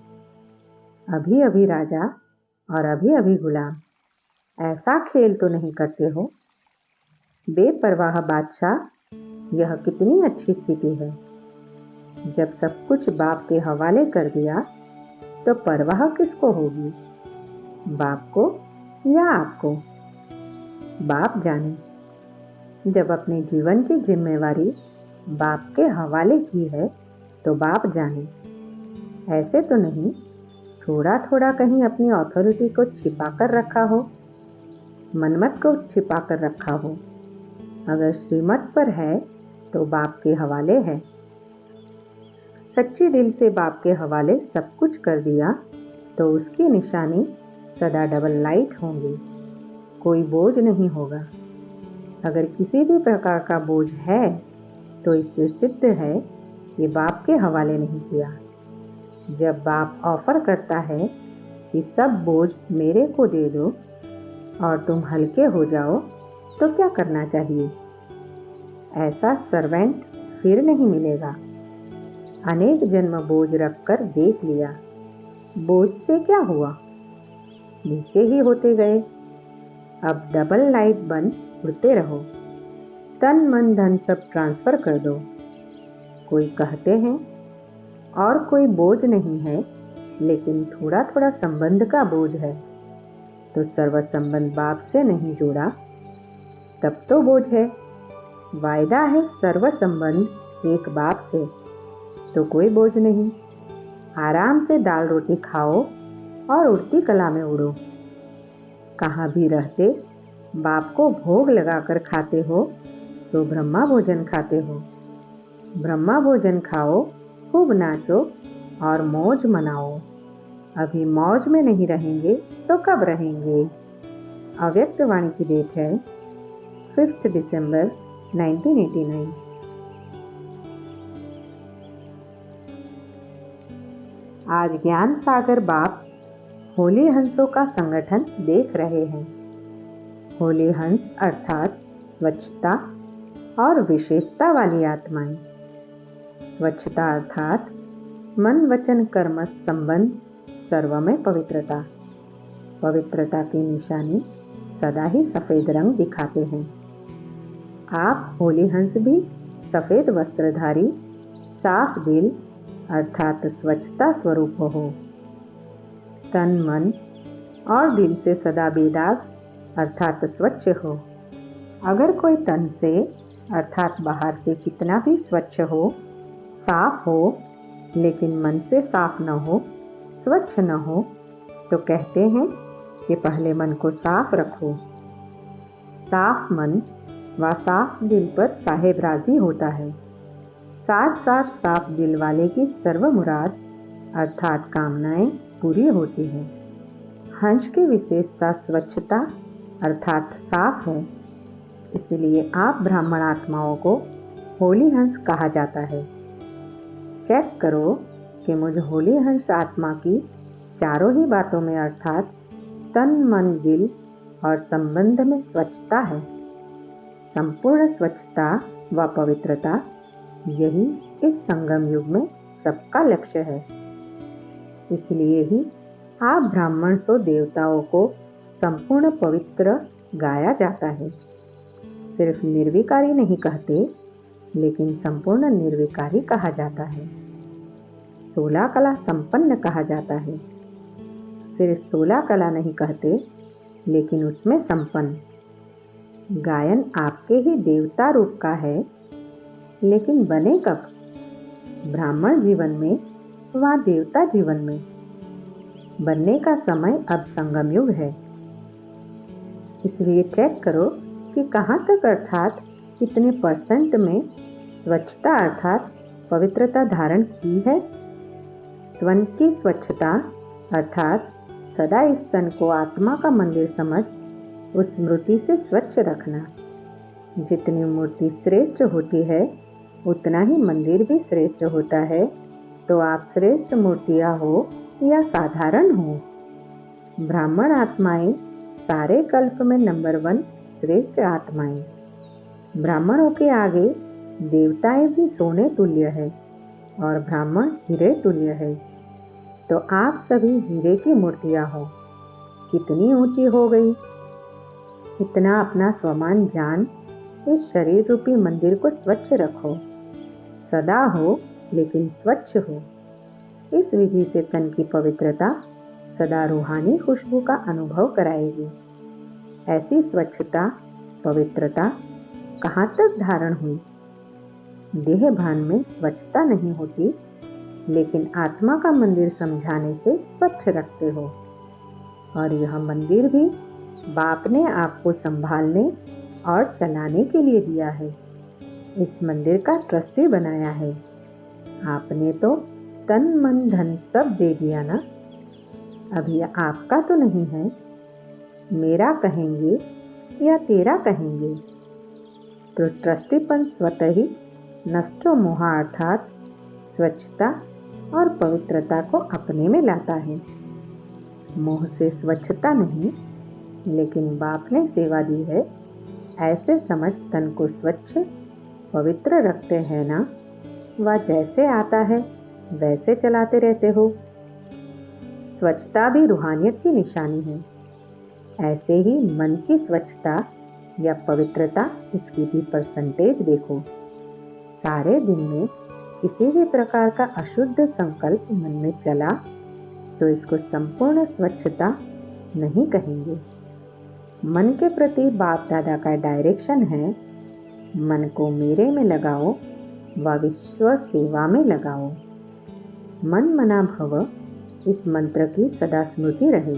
अभी अभी राजा और अभी अभी गुलाम, ऐसा खेल तो नहीं करते हो। बेपरवाह बादशाह, यह कितनी अच्छी स्थिति है। जब सब कुछ बाप के हवाले कर दिया तो परवाह किसको होगी, बाप को या आपको। बाप जाने। जब अपने जीवन की जिम्मेवारी बाप के हवाले की है तो बाप जाने। ऐसे तो नहीं थोड़ा थोड़ा कहीं अपनी अथॉरिटी को छिपा कर रखा हो, मनमत को छिपा कर रखा हो। अगर श्रीमत पर है तो बाप के हवाले है। सच्चे दिल से बाप के हवाले सब कुछ कर दिया तो उसकी निशानी सदा डबल लाइट होंगी, कोई बोझ नहीं होगा। अगर किसी भी प्रकार का बोझ है तो इससे सिद्ध है कि बाप के हवाले नहीं किया। जब बाप ऑफर करता है कि सब बोझ मेरे को दे दो और तुम हल्के हो जाओ, तो क्या करना चाहिए। ऐसा सर्वेंट फिर नहीं मिलेगा। अनेक जन्म बोझ रखकर देख लिया, बोझ से क्या हुआ, नीचे ही होते गए। अब डबल लाइट बन उड़ते रहो, तन मन धन सब ट्रांसफर कर दो। कोई कहते हैं और कोई बोझ नहीं है, लेकिन थोड़ा थोड़ा संबंध का बोझ है। तो सर्व संबंध बाप से नहीं जोड़ा तब तो बोझ है। वायदा है सर्व संबंध एक बाप से, तो कोई बोझ नहीं। आराम से दाल रोटी खाओ और उड़ती कला में उड़ो। कहाँ भी रहते बाप को भोग लगाकर खाते हो तो ब्रह्मा भोजन खाते हो। ब्रह्मा भोजन खाओ, खूब नाचो और मौज मनाओ। अभी मौज में नहीं रहेंगे तो कब रहेंगे। अव्यक्त वाणी की डेट है 5 दिसंबर 1989। आज ज्ञान सागर बाप होली हंसों का संगठन देख रहे हैं। होली हंस अर्थात स्वच्छता और विशेषता वाली आत्माएं। स्वच्छता अर्थात मन वचन कर्म संबंध सर्व में पवित्रता। पवित्रता की निशानी सदा ही सफेद रंग दिखाते हैं। आप होली हंस भी सफेद वस्त्रधारी साफ दिल अर्थात स्वच्छता स्वरूप हो। तन मन और दिल से सदा बेदाग अर्थात स्वच्छ हो। अगर कोई तन से अर्थात बाहर से कितना भी स्वच्छ हो, साफ हो, लेकिन मन से साफ न हो, स्वच्छ न हो, तो कहते हैं कि पहले मन को साफ रखो। साफ मन व साफ दिल पर साहेब राजी होता है। साथ साथ साफ दिल वाले की सर्व मुराद अर्थात कामनाएं पूरी होती है। हंस की विशेषता स्वच्छता अर्थात साफ है, इसलिए आप ब्राह्मण आत्माओं को होली हंस कहा जाता है। चेक करो कि मुझ होली हंस आत्मा की चारों ही बातों में अर्थात तन मन दिल और संबंध में स्वच्छता है। संपूर्ण स्वच्छता व पवित्रता, यही इस संगम युग में सबका लक्ष्य है। इसलिए ही आप ब्राह्मण सो देवताओं को संपूर्ण पवित्र गाया जाता है। सिर्फ निर्विकारी नहीं कहते, लेकिन संपूर्ण निर्विकारी कहा जाता है। 16 कला संपन्न कहा जाता है। सिर्फ 16 कला नहीं कहते, लेकिन उसमें संपन्न। गायन आपके ही देवता रूप का है, लेकिन बने कब? ब्राह्मण जीवन में व देवता जीवन में। बनने का समय अब संगम युग है। इसलिए चेक करो कि कहाँ तक अर्थात कितने % में स्वच्छता अर्थात पवित्रता धारण की है। स्तन की स्वच्छता अर्थात सदा इस तन को आत्मा का मंदिर समझ उस मूर्ति से स्वच्छ रखना। जितनी मूर्ति श्रेष्ठ होती है, उतना ही मंदिर भी श्रेष्ठ होता है। तो आप श्रेष्ठ मूर्तियाँ हो या साधारण हो, ब्राह्मण आत्माएं सारे कल्प में नंबर 1 श्रेष्ठ आत्माएं। ब्राह्मणों के आगे देवताएं भी सोने तुल्य है और ब्राह्मण हीरे तुल्य है। तो आप सभी हीरे की मूर्तियां हो। कितनी ऊंची हो गई। इतना अपना स्वमान जान इस शरीर रूपी मंदिर को स्वच्छ रखो। सदा हो लेकिन स्वच्छ हो। इस विधि से तन की पवित्रता सदा रूहानी खुशबू का अनुभव कराएगी। ऐसी स्वच्छता पवित्रता कहाँ तक धारण हुई? देह भान में स्वच्छता नहीं होती, लेकिन आत्मा का मंदिर समझाने से स्वच्छ रखते हो। और यह मंदिर भी बाप ने आपको संभालने और चलाने के लिए दिया है। इस मंदिर का ट्रस्टी बनाया है। आपने तो तन मन धन सब दे दिया ना। अभी आपका तो नहीं है। मेरा कहेंगे या तेरा कहेंगे। तो ट्रस्टीपन स्वतः ही नष्टो मोहा अर्थात स्वच्छता और पवित्रता को अपने में लाता है। मोह से स्वच्छता नहीं, लेकिन बाप ने सेवा दी है। ऐसे समझ तन को स्वच्छ पवित्र रखते हैं ना। वह जैसे आता है वैसे चलाते रहते हो। स्वच्छता भी रूहानियत की निशानी है। ऐसे ही मन की स्वच्छता या पवित्रता, इसकी भी % देखो। सारे दिन में किसी भी प्रकार का अशुद्ध संकल्प मन में चला तो इसको संपूर्ण स्वच्छता नहीं कहेंगे। मन के प्रति बाप दादा का डायरेक्शन है, मन को मेरे में लगाओ व विश्व सेवा में लगाओ। मन मना भव, इस मंत्र की सदा स्मृति रहे।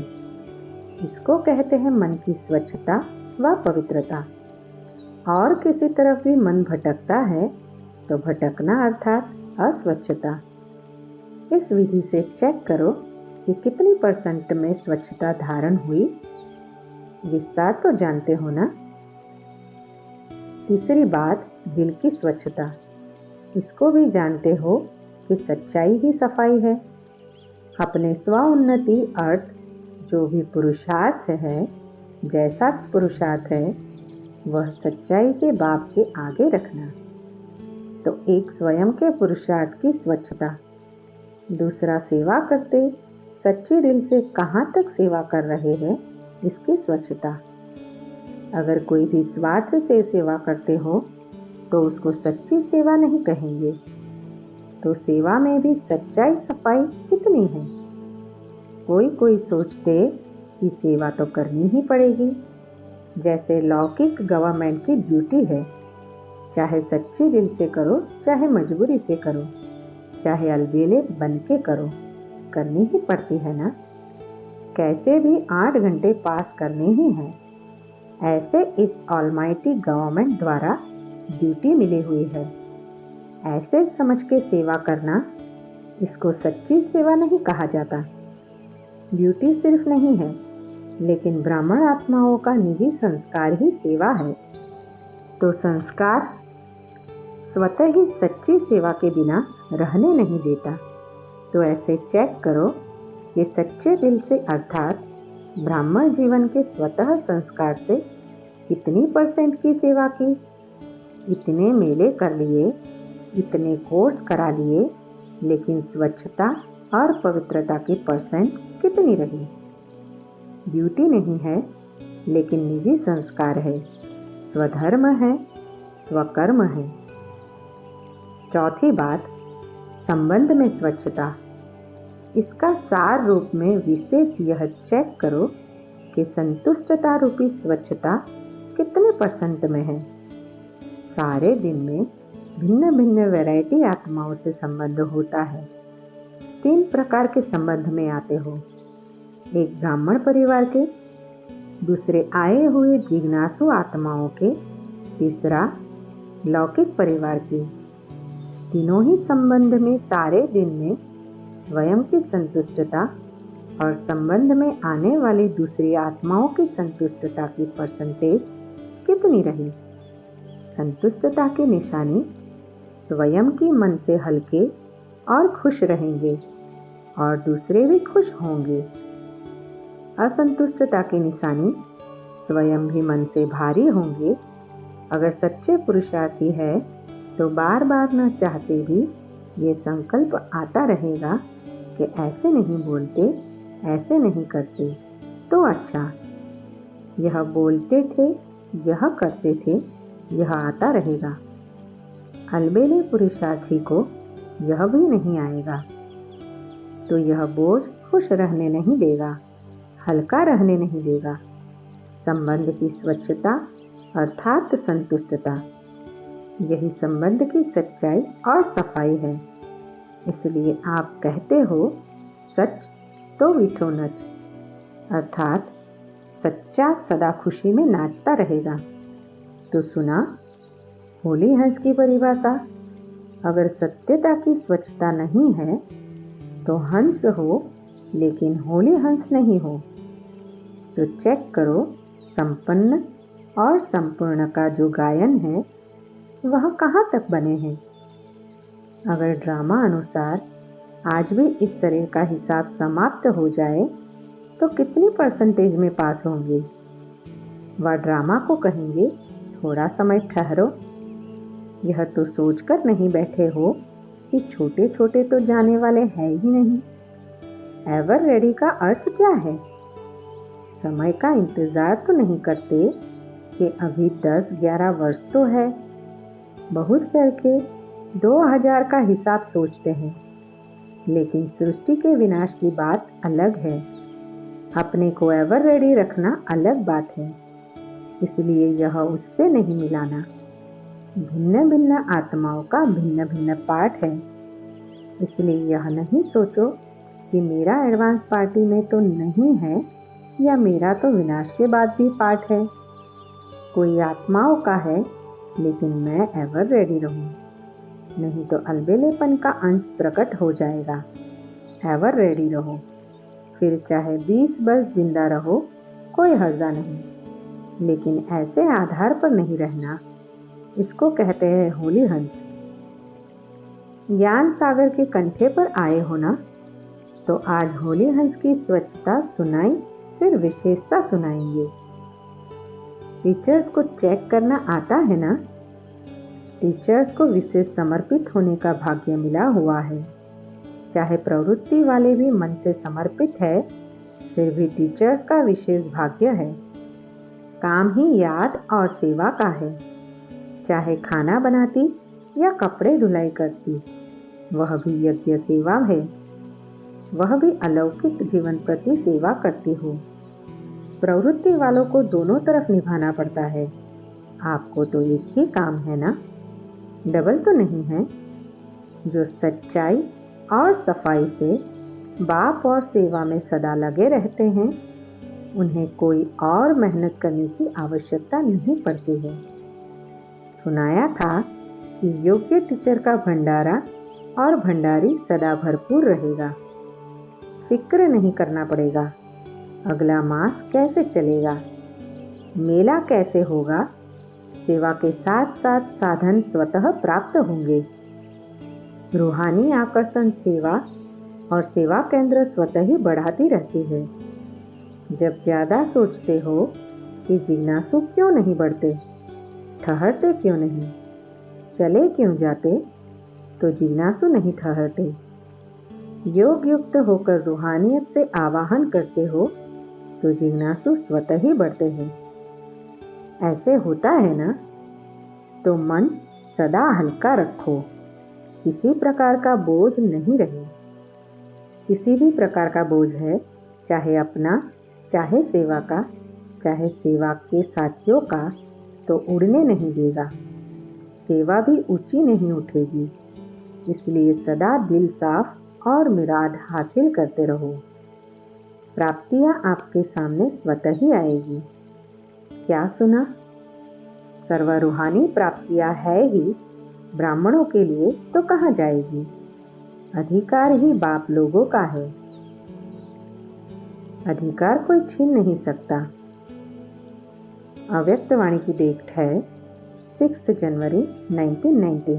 इसको कहते हैं मन की स्वच्छता व पवित्रता। और किसी तरफ भी मन भटकता है तो भटकना अर्थात अस्वच्छता। इस विधि से चेक करो कि कितनी % में स्वच्छता धारण हुई। विस्तार तो जानते हो ना। तीसरी बात, दिल की स्वच्छता। इसको भी जानते हो कि सच्चाई ही सफाई है। अपने स्व उन्नति अर्थ जो भी पुरुषार्थ है, जैसा पुरुषार्थ है, वह सच्चाई से बाप के आगे रखना। तो एक स्वयं के पुरुषार्थ की स्वच्छता, दूसरा सेवा करते सच्चे दिल से कहाँ तक सेवा कर रहे हैं, इसकी स्वच्छता। अगर कोई भी स्वार्थ से सेवा करते हो तो उसको सच्ची सेवा नहीं कहेंगे। तो सेवा में भी सच्चाई सफाई कितनी है। कोई सोचते कि सेवा तो करनी ही पड़ेगी, जैसे लौकिक गवर्नमेंट की ड्यूटी है। चाहे सच्चे दिल से करो, चाहे मजबूरी से करो, चाहे अलबेले बन के करो, करनी ही पड़ती है ना। कैसे भी 8 घंटे पास करने ही हैं। ऐसे इस ऑलमाइटी गवर्नमेंट द्वारा ड्यूटी मिली हुई है। ऐसे समझ के सेवा करना, इसको सच्ची सेवा नहीं कहा जाता। ड्यूटी सिर्फ नहीं है, लेकिन ब्राह्मण आत्माओं का निजी संस्कार ही सेवा है। तो संस्कार स्वतः ही सच्ची सेवा के बिना रहने नहीं देता। तो ऐसे चेक करो कि सच्चे दिल से अर्थात ब्राह्मण जीवन के स्वतः संस्कार से कितनी % की सेवा की। इतने मेले कर लिए, इतने कोर्स करा लिए, लेकिन स्वच्छता और पवित्रता की % कितनी रही। ड्यूटी नहीं है लेकिन निजी संस्कार है, स्वधर्म है, स्वकर्म है। चौथी बात, संबंध में स्वच्छता। इसका सार रूप में विशेष यह चेक करो कि संतुष्टता रूपी स्वच्छता कितने % में है। सारे दिन में भिन्न भिन्न वैरायटी आत्माओं से संबंध होता है। 3 प्रकार के संबंध में आते हो, एक ब्राह्मण परिवार के, दूसरे आए हुए जिज्ञासु आत्माओं के, तीसरा लौकिक परिवार के। तीनों ही संबंध में सारे दिन में स्वयं की संतुष्टता और संबंध में आने वाली दूसरी आत्माओं की संतुष्टता की % कितनी रही। संतुष्टता की निशानी स्वयं की मन से हल्के और खुश रहेंगे और दूसरे भी खुश होंगे। असंतुष्टता की निशानी स्वयं भी मन से भारी होंगे। अगर सच्चे पुरुषार्थी है तो बार बार न चाहते भी ये संकल्प आता रहेगा कि ऐसे नहीं बोलते, ऐसे नहीं करते तो अच्छा। यह बोलते थे, यह करते थे, यह आता रहेगा। अलबेले पुरुषार्थी को यह भी नहीं आएगा तो यह बोझ खुश रहने नहीं देगा, हल्का रहने नहीं देगा। संबंध की स्वच्छता अर्थात संतुष्टता, यही संबंध की सच्चाई और सफाई है। इसलिए आप कहते हो सच तो विठो नच, अर्थात सच्चा सदा खुशी में नाचता रहेगा। तो सुना होली हंस की परिभाषा। अगर सत्यता की स्वच्छता नहीं है तो हंस हो लेकिन होली हंस नहीं हो। तो चेक करो संपन्न और संपूर्ण का जो गायन है वह कहाँ तक बने हैं। अगर ड्रामा अनुसार आज भी इस तरह का हिसाब समाप्त हो जाए तो कितनी % में पास होंगे। वह ड्रामा को कहेंगे थोड़ा समय ठहरो। यह तो सोचकर नहीं बैठे हो कि छोटे छोटे तो जाने वाले हैं ही नहीं। एवर रेडी का अर्थ क्या है? समय का इंतजार तो नहीं करते कि अभी 10-11 वर्ष तो है। बहुत करके 2000 का हिसाब सोचते हैं, लेकिन सृष्टि के विनाश की बात अलग है। अपने को एवर रेडी रखना अलग बात है। इसलिए यह उससे नहीं मिलाना। भिन्न भिन्न आत्माओं का भिन्न भिन्न पार्ट है। इसलिए यह नहीं सोचो कि मेरा एडवांस पार्टी में तो नहीं है या मेरा तो विनाश के बाद भी पार्ट है। कोई आत्माओं का है लेकिन मैं एवर रेडी रहूं, नहीं तो अलबेलेपन का अंश प्रकट हो जाएगा। एवर रेडी रहो, फिर चाहे 20 वर्ष जिंदा रहो, कोई हर्जा नहीं, लेकिन ऐसे आधार पर नहीं रहना। इसको कहते हैं होली हंस। ज्ञान सागर के कंठे पर आए हो ना, तो आज होली हंस की स्वच्छता सुनाई, फिर विशेषता सुनाएंगे। टीचर्स को चेक करना आता है ना? टीचर्स को विशेष समर्पित होने का भाग्य मिला हुआ है। चाहे प्रवृत्ति वाले भी मन से समर्पित है, फिर भी टीचर्स का विशेष भाग्य है। काम ही याद और सेवा का है। चाहे खाना बनाती या कपड़े धुलाई करती, वह भी यज्ञ सेवा है। वह भी अलौकिक जीवन प्रति सेवा करती हो। प्रवृत्ति वालों को दोनों तरफ निभाना पड़ता है। आपको तो एक ही काम है ना, डबल तो नहीं है। जो सच्चाई और सफाई से बाप और सेवा में सदा लगे रहते हैं, उन्हें कोई और मेहनत करने की आवश्यकता नहीं पड़ती है। सुनाया था कि योग्य टीचर का भंडारा और भंडारी सदा भरपूर रहेगा। फिक्र नहीं करना पड़ेगा अगला मास कैसे चलेगा, मेला कैसे होगा। सेवा के साथ साथ साधन स्वतः प्राप्त होंगे। रूहानी आकर्षण सेवा और सेवा केंद्र स्वतः ही बढ़ाती रहती है। जब ज़्यादा सोचते हो कि जिज्ञासु क्यों नहीं बढ़ते, ठहरते क्यों नहीं, चले क्यों जाते, तो जिज्ञासु नहीं ठहरते। योग युक्त होकर रूहानियत से आवाहन करते हो तो जिज्ञासु स्वतः ही बढ़ते हैं। ऐसे होता है ना? तो मन सदा हल्का रखो, किसी प्रकार का बोझ नहीं रहे। किसी भी प्रकार का बोझ है, चाहे अपना, चाहे सेवा का, चाहे सेवा के साथियों का, तो उड़ने नहीं देगा। सेवा भी ऊंची नहीं उठेगी। इसलिए सदा दिल साफ और मुराद हासिल करते रहो। प्राप्तियां आपके सामने स्वतः ही आएगी। क्या सुना? सर्व रूहानी प्राप्तियां है ही ब्राह्मणों के लिए, तो कहाँ जाएगी? अधिकार ही बाप लोगों का है। अधिकार कोई छीन नहीं सकता। अव्यक्त वाणी की डेट है 6 जनवरी 1990।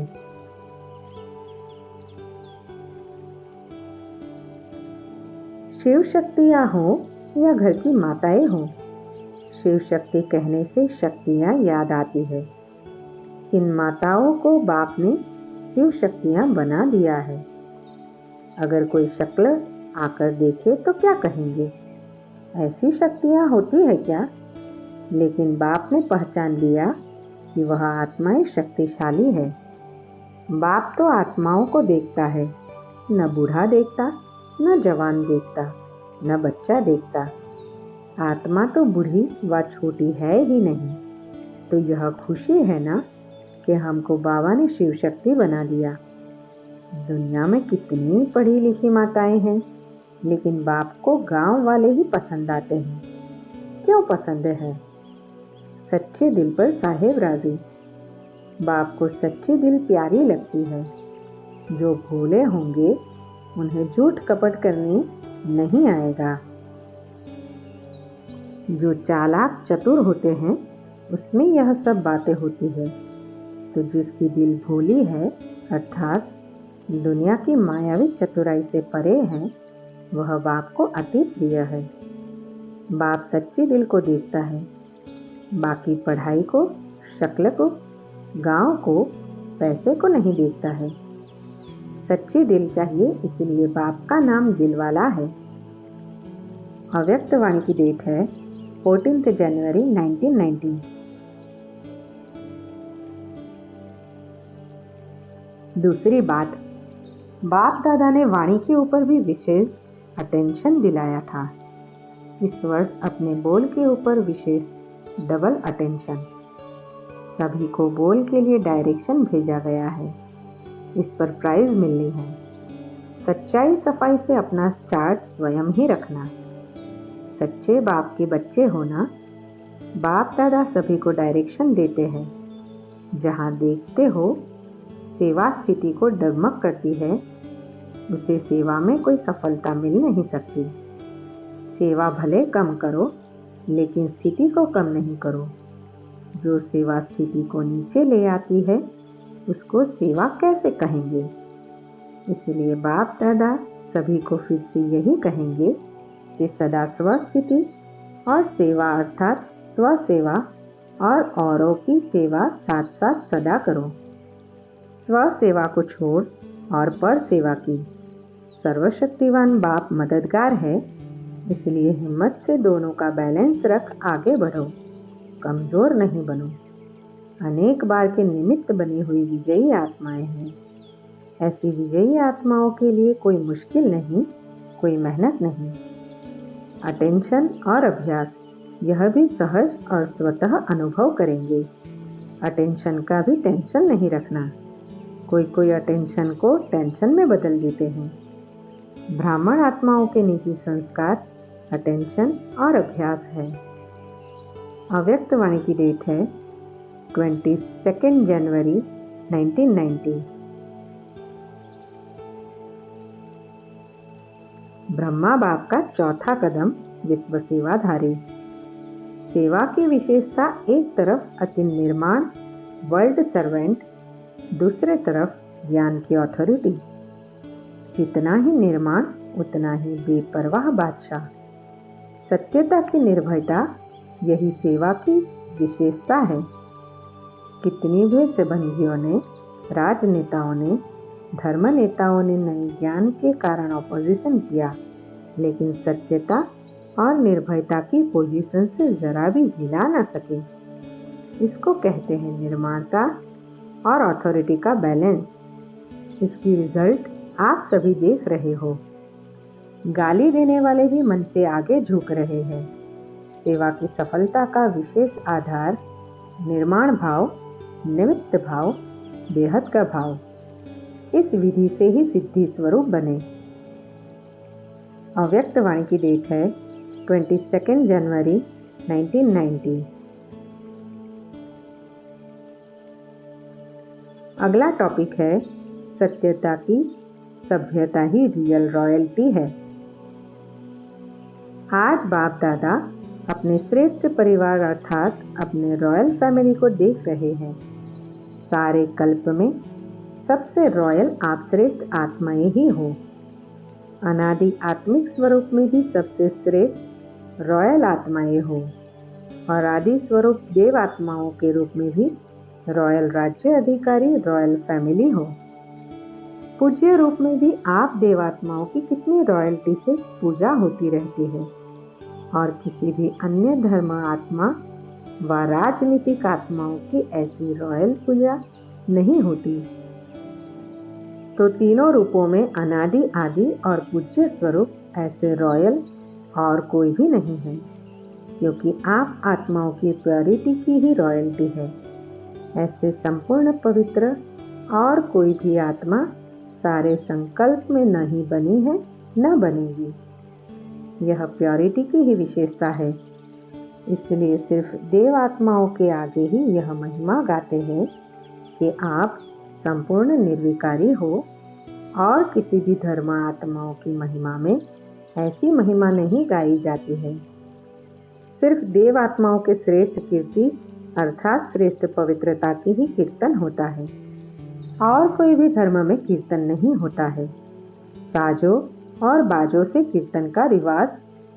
शिव शक्तियाँ हो या घर की माताएं हो, शिव शक्ति कहने से शक्तियाँ याद आती है। इन माताओं को बाप ने शिव शक्तियाँ बना दिया है। अगर कोई शक्ल आकर देखे तो क्या कहेंगे? ऐसी शक्तियाँ होती है क्या? लेकिन बाप ने पहचान लिया कि वह आत्माएं शक्तिशाली है। बाप तो आत्माओं को देखता है, न बूढ़ा देखता, न जवान देखता, न बच्चा देखता। आत्मा तो बूढ़ी व छोटी है ही नहीं। तो यह खुशी है ना कि हमको बाबा ने शिव शक्ति बना दिया। दुनिया में कितनी पढ़ी लिखी माताएं हैं, लेकिन बाप को गांव वाले ही पसंद आते हैं। क्यों पसंद है? सच्चे दिल पर साहेब राजी। बाप को सच्ची दिल प्यारी लगती है। जो भोले होंगे उन्हें झूठ कपट करने नहीं आएगा। जो चालाक चतुर होते हैं उसमें यह सब बातें होती है। तो जिसकी दिल भोली है, अर्थात दुनिया की मायावी चतुराई से परे है, वह बाप को अति प्रिय है। बाप सच्ची दिल को देखता है, बाकी पढ़ाई को, शक्ल को, गांव को, पैसे को नहीं देखता है। सच्ची दिल चाहिए, इसलिए बाप का नाम दिलवाला है। अव्यक्त वाणी की डेट है 14 जनवरी 1990। दूसरी बात, बाप दादा ने वाणी के ऊपर भी विशेष अटेंशन दिलाया था। इस वर्ष अपने बोल के ऊपर विशेष डबल अटेंशन। सभी को बोल के लिए डायरेक्शन भेजा गया है। इस पर प्राइज मिलनी है। सच्चाई सफाई से अपना चार्ट स्वयं ही रखना। सच्चे बाप के बच्चे होना। बाप दादा सभी को डायरेक्शन देते हैं। जहाँ देखते हो सेवा स्थिति को डगमग करती है, उसे सेवा में कोई सफलता मिल नहीं सकती। सेवा भले कम करो, लेकिन स्थिति को कम नहीं करो। जो सेवा स्थिति को नीचे ले आती है, उसको सेवा कैसे कहेंगे? इसलिए बाप दादा सभी को फिर से यही कहेंगे कि सदा स्वस्थिति और सेवा अर्थात स्वसेवा और औरों की सेवा साथ साथ सदा करो। स्व सेवा को छोड़ और पर सेवा की। सर्वशक्तिवान बाप मददगार है, इसलिए हिम्मत से दोनों का बैलेंस रख आगे बढ़ो। कमज़ोर नहीं बनो। अनेक बार के निमित्त बनी हुई विजयी आत्माएं हैं। ऐसी विजयी आत्माओं के लिए कोई मुश्किल नहीं, कोई मेहनत नहीं। अटेंशन और अभ्यास, यह भी सहज और स्वतः अनुभव करेंगे। अटेंशन का भी टेंशन नहीं रखना। कोई अटेंशन को टेंशन में बदल देते हैं। ब्राह्मण आत्माओं के निजी संस्कार अटेंशन और अभ्यास है। अव्यक्त वाणी की डेट है 22 जनवरी 1990। ब्रह्मा बाप का चौथा कदम विश्व सेवाधारी। सेवा की विशेषता, एक तरफ अति निर्माण वर्ल्ड सर्वेंट, दूसरे तरफ ज्ञान की अथॉरिटी। जितना ही निर्माण उतना ही बेपरवाह बादशाह। सत्यता की निर्भयता, यही सेवा की विशेषता है। कितनी भी सिबंधियों ने, राजनेताओं ने, धर्म नेताओं ने नए ज्ञान के कारण ऑपोजिशन किया, लेकिन सत्यता और निर्भयता की पोजीशन से जरा भी हिला ना सके। इसको कहते हैं निर्माणता और अथॉरिटी का बैलेंस। इसकी रिजल्ट आप सभी देख रहे हो। गाली देने वाले भी मन से आगे झुक रहे हैं। सेवा की सफलता का विशेष आधार निर्माण भाव, निमित्त भाव, बेहद का भाव। इस विधि से ही सिद्धि स्वरूप बने। अव्यक्त वाणी की डेट है 22 जनवरी 1990। अगला टॉपिक है सत्यता की सभ्यता ही रियल रॉयल्टी है। आज बाप दादा अपने श्रेष्ठ परिवार अर्थात अपने रॉयल फैमिली को देख रहे हैं। सारे कल्प में सबसे रॉयल आप श्रेष्ठ आत्माएं ही हो। अनादि आत्मिक स्वरूप में भी सबसे श्रेष्ठ रॉयल आत्माएं हो और आदि स्वरूप देव आत्माओं के रूप में भी रॉयल राज्य अधिकारी रॉयल फैमिली हो। पूज्य रूप में भी आप देवात्माओं की कितनी रॉयल्टी से पूजा होती रहती है और किसी भी अन्य धर्म आत्मा व राजनीतिक आत्माओं की ऐसी रॉयल पूजा नहीं होती। तो तीनों रूपों में अनादि आदि और पूज्य स्वरूप ऐसे रॉयल और कोई भी नहीं है, क्योंकि आप आत्माओं की प्योरिटी की ही रॉयल्टी है। ऐसे संपूर्ण पवित्र और कोई भी आत्मा सारे संकल्प में नहीं बनी है न बनेगी। यह प्योरिटी की ही विशेषता है। इसलिए सिर्फ देव आत्माओं के आगे ही यह महिमा गाते हैं कि आप संपूर्ण निर्विकारी हो और किसी भी धर्म आत्माओं की महिमा में ऐसी महिमा नहीं गाई जाती है। सिर्फ देव आत्माओं के श्रेष्ठ कीर्ति अर्थात श्रेष्ठ पवित्रता की ही कीर्तन होता है और कोई भी धर्म में कीर्तन नहीं होता है। साजों और बाजों से कीर्तन का रिवाज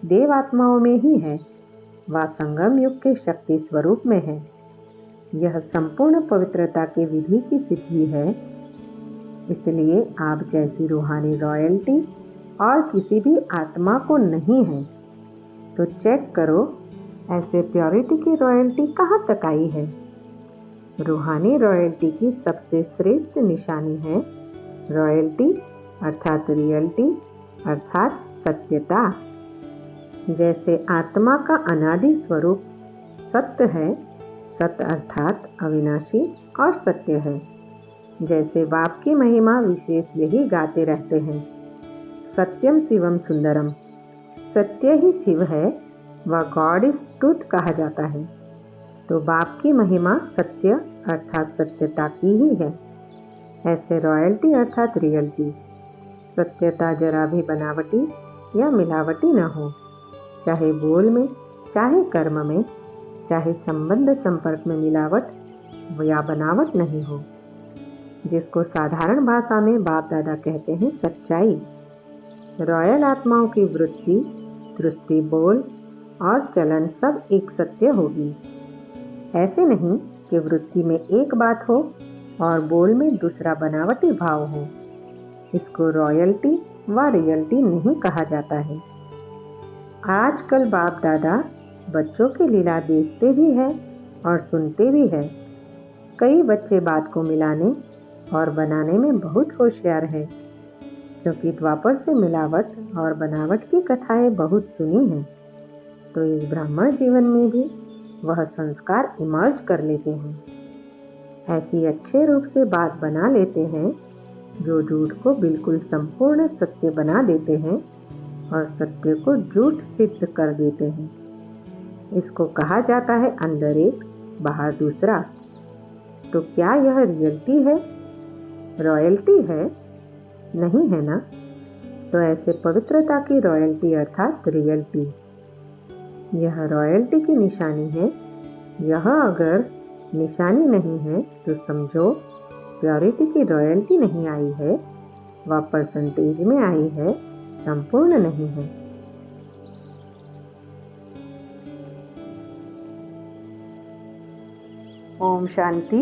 देव आत्माओं में ही है, वह संगम युग के शक्ति स्वरूप में है। यह संपूर्ण पवित्रता के विधि की सिद्धि है। इसलिए आप जैसी रूहानी रॉयल्टी और किसी भी आत्मा को नहीं है। तो चेक करो ऐसे प्योरिटी की रॉयल्टी कहाँ तक आई है। रूहानी रॉयल्टी की सबसे श्रेष्ठ निशानी है रॉयल्टी अर्थात रियलिटी अर्थात सत्यता। जैसे आत्मा का अनादि स्वरूप सत्य है, सत्य अर्थात अविनाशी और सत्य है। जैसे बाप की महिमा विशेष यही गाते रहते हैं, सत्यम शिवम सुंदरम। सत्य ही शिव है व गॉड इज ट्रूथ कहा जाता है। तो बाप की महिमा सत्य अर्थात सत्यता की ही है। ऐसे रॉयल्टी अर्थात रियलिटी सत्यता जरा भी बनावटी या मिलावटी न हो, चाहे बोल में, चाहे कर्म में, चाहे संबंध संपर्क में मिलावट या बनावट नहीं हो, जिसको साधारण भाषा में बाप दादा कहते हैं सच्चाई। रॉयल आत्माओं की वृत्ति, दृष्टि, बोल और चलन सब एक सत्य होगी। ऐसे नहीं कि वृत्ति में एक बात हो और बोल में दूसरा बनावटी भाव हो। इसको रॉयल्टी व रियलिटी नहीं कहा जाता है। आजकल बाप दादा बच्चों की लीला देखते भी हैं और सुनते भी हैं। कई बच्चे बात को मिलाने और बनाने में बहुत होशियार हैं, क्योंकि द्वापर से मिलावट और बनावट की कथाएं बहुत सुनी हैं। तो इस ब्राह्मण जीवन में भी वह संस्कार इमर्ज कर लेते हैं। ऐसी अच्छे रूप से बात बना लेते हैं जो झूठ को बिल्कुल संपूर्ण सत्य बना देते हैं और सत्य को झूठ सिद्ध कर देते हैं। इसको कहा जाता है अंदर एक बाहर दूसरा। तो क्या यह रियलिटी है, रॉयल्टी है? नहीं है ना। तो ऐसे पवित्रता की रॉयल्टी अर्थात रियलिटी, यह रॉयल्टी की निशानी है। यह अगर निशानी नहीं है तो समझो प्योरिटी की रॉयल्टी नहीं आई है, वह परसेंटेज में आई है, संपूर्ण नहीं है। ओम शांति।